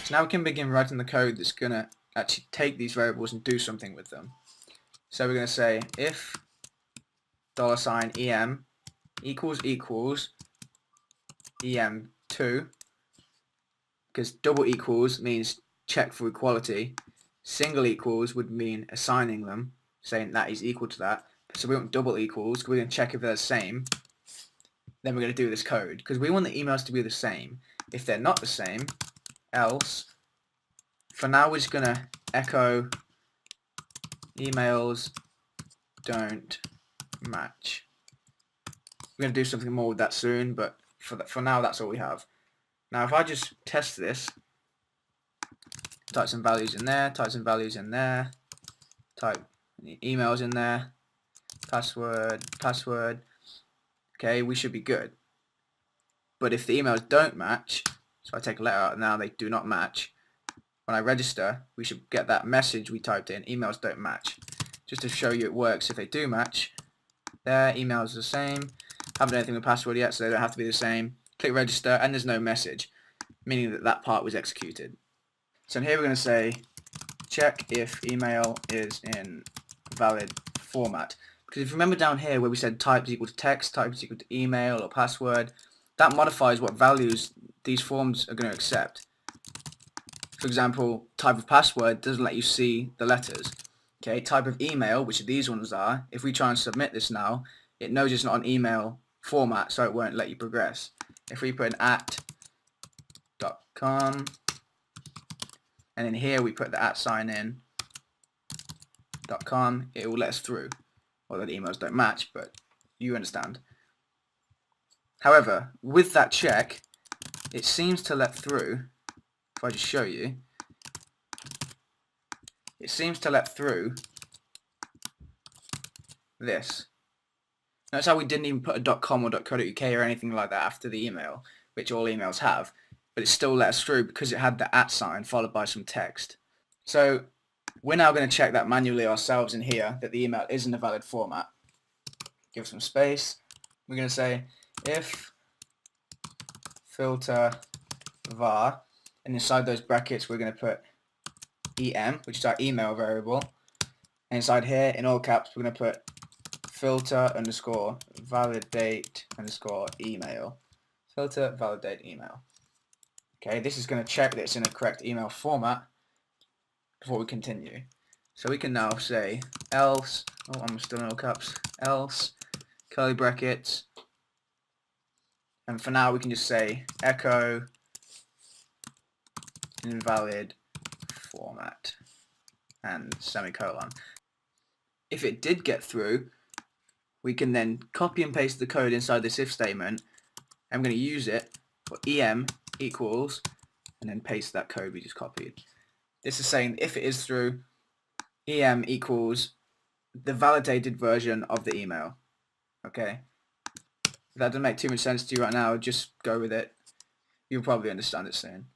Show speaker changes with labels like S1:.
S1: So now we can begin writing the code that's going to actually take these variables and do something with them. So we're going to say if $em equals em2, because double equals means check for equality, single equals would mean assigning them, saying that is equal to that. So we want double equals, we're going to check if they're the same. Then we're going to do this code, because we want the emails to be the same. If they're not the same, else, for now we're just going to echo emails don't match. We're going to do something more with that soon, but for now that's all we have. Now if I just test this, type some values in there, type some values in there, type emails in there, password, okay, we should be good. But if the emails don't match, so I take a letter out now, they do not match, when I register, we should get that message we typed in, emails don't match. Just to show you it works if they do match. Their emails are the same. Haven't done anything with password yet, so they don't have to be the same. Click register, and there's no message, meaning that that part was executed. So in here we're going to say check if email is in valid format. Because if you remember down here where we said type is equal to text, type is equal to email or password, that modifies what values these forms are going to accept. For example, type of password doesn't let you see the letters. Okay, type of email, which these ones are, if we try and submit this now, it knows it's not an email format, so it won't let you progress. If we put an @.com, and in here we put the @ in .com, it will let us through. Although the emails don't match, but you understand. However, with that check, it seems to let through, if I just show you, it seems to let through this. Notice how we didn't even put a .com or .co.uk or anything like that after the email, which all emails have, but it still let us through because it had the @ sign followed by some text. So we're now going to check that manually ourselves in here, that the email is in a valid format. Give some space. We're going to say if filter var, and inside those brackets we're going to put em, which is our email variable, and inside here in all caps we're going to put filter underscore validate underscore email. Filter validate email. Okay, this is going to check that it's in a correct email format before we continue. So we can now say else, oh I'm still in all caps, else, curly brackets, and for now we can just say echo invalid format and semicolon. If it did get through, we can then copy and paste the code inside this if statement. I'm going to use it for em equals and then paste that code we just copied. This is saying if it is through, em equals the validated version of the email. Okay? If that doesn't make too much sense to you right now, just go with it. You'll probably understand it soon.